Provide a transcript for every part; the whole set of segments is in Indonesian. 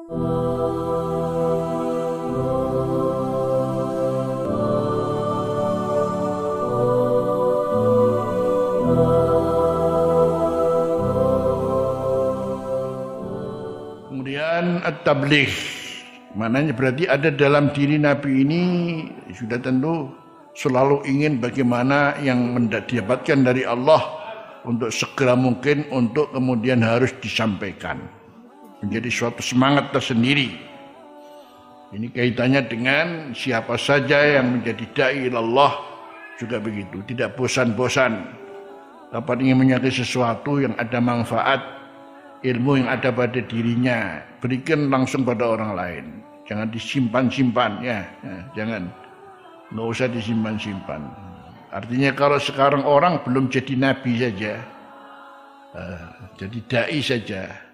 Kemudian at-tabligh, maknanya berarti ada dalam diri Nabi ini sudah tentu selalu ingin bagaimana yang didapatkan dari Allah untuk segera mungkin untuk kemudian harus disampaikan. Menjadi suatu semangat tersendiri. Ini kaitannya dengan siapa saja yang menjadi da'i ilallah juga begitu, tidak bosan-bosan. Dapat ingin menyakiti sesuatu yang ada manfaat, ilmu yang ada pada dirinya, berikan langsung pada orang lain. Jangan disimpan-simpan ya, jangan. Nggak usah disimpan-simpan. Artinya kalau sekarang orang belum jadi nabi saja, jadi dai saja.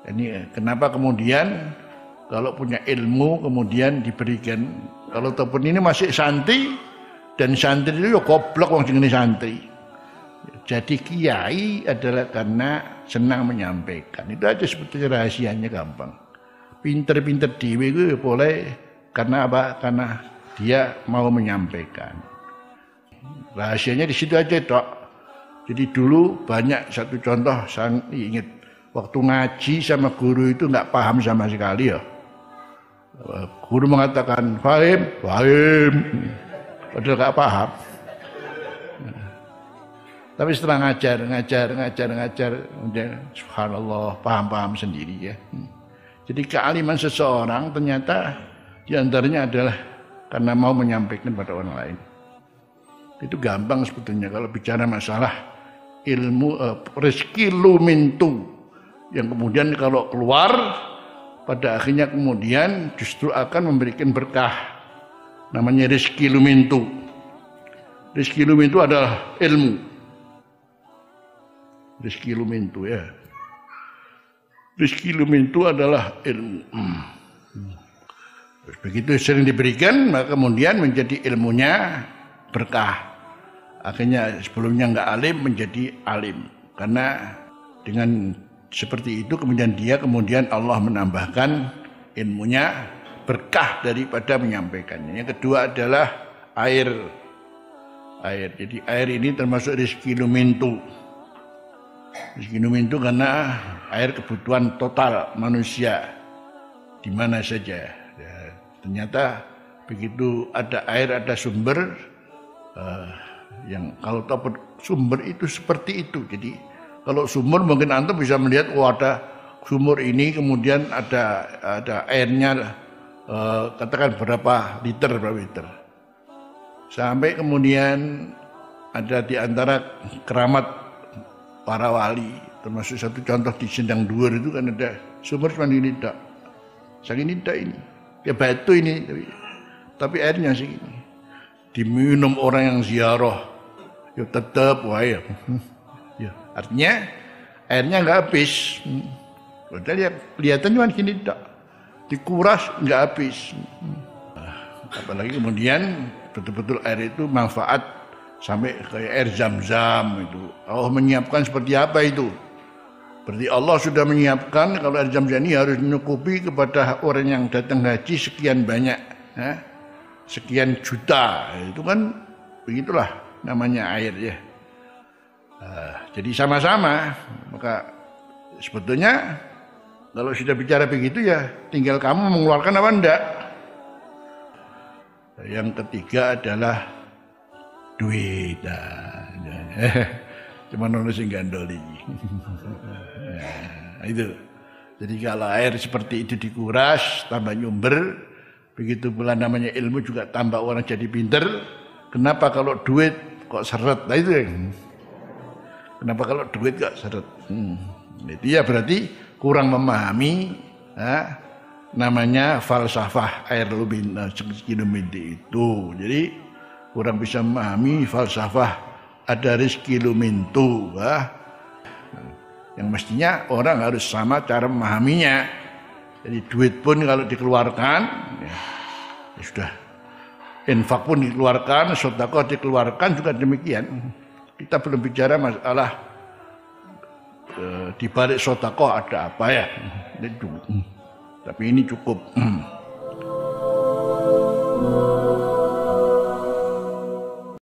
Ini kenapa kemudian kalau punya ilmu kemudian diberikan. Kalau ataupun ini masih santri, dan santri itu ya goblok wong jenenge santri. Jadi kiai adalah karena senang menyampaikan. Itu aja sebetulnya rahasianya gampang. Pinter-pinter dewe itu boleh karena apa? Karena dia mau menyampaikan. Rahasianya di situ aja, Dok. Jadi dulu banyak satu contoh saya ingat waktu ngaji sama guru itu nggak paham sama sekali ya. Guru mengatakan fahim, fahim, padahal nggak paham. Tapi setelah ngajar, kemudian subhanallah paham sendiri ya. Jadi kealiman seseorang ternyata diantaranya adalah karena mau menyampaikan pada orang lain. Itu gampang sebetulnya kalau bicara masalah ilmu rezeki lumintu yang kemudian kalau keluar pada akhirnya kemudian justru akan memberikan berkah. Namanya rezeki lumintu. Rezeki lumintu adalah ilmu. Rezeki lumintu ya. Rezeki lumintu adalah ilmu. Begitu sering diberikan, maka kemudian menjadi ilmunya berkah. Akhirnya sebelumnya enggak alim menjadi alim. Karena dengan seperti itu kemudian Allah menambahkan ilmunya berkah daripada menyampaikannya. Yang kedua adalah air. Jadi air ini termasuk rezeki lumintu. Rezeki lumintu karena air kebutuhan total manusia di mana saja. Ya, ternyata begitu ada air, ada sumber yang kalau tahu sumber itu seperti itu. Jadi kalau sumur mungkin antum bisa melihat ada sumur ini kemudian ada airnya katakan berapa liter. Sampai kemudian ada di antara keramat para wali, termasuk satu contoh di Sendang Dhuwur itu kan ada sumur cuma ini tak. Saking ini ini. Ya batu ini tapi airnya segini. Diminum orang yang ziarah ya tetap wae. Ya, artinya airnya enggak habis. Padahal ya kelihatan cuma gini tak. Dikuras enggak habis. Apalagi kemudian betul-betul air itu manfaat sampai kayak air Zam-Zam itu. Allah menyiapkan seperti apa itu? Berarti Allah sudah menyiapkan kalau air Zam-Zam ini harus menyukupi kepada orang yang datang haji sekian banyak, ya? Sekian juta. Itu kan begitulah namanya air ya. Jadi sama-sama. Maka sebetulnya kalau sudah bicara begitu ya tinggal kamu mengeluarkan apa enggak. Yang ketiga adalah duit. Cuma nulis yang gandoli. Nah, itu. Jadi kalau air seperti itu dikuras, tambah nyumber, begitu pula namanya ilmu juga tambah orang jadi pinter. Kenapa kalau duit kok seret? Nah itu ya. Kenapa kalau duit kok seret? Itu ya berarti kurang memahami namanya falsafah air lumintu itu. Jadi kurang bisa memahami falsafah ada rezeki lumintu. Yang mestinya orang harus sama cara memahaminya. Jadi duit pun kalau dikeluarkan ya sudah. Infak pun dikeluarkan, sedekah dikeluarkan juga demikian. Kita belum bicara masalah di balik sedekah ada apa ya. Itu Tapi ini cukup.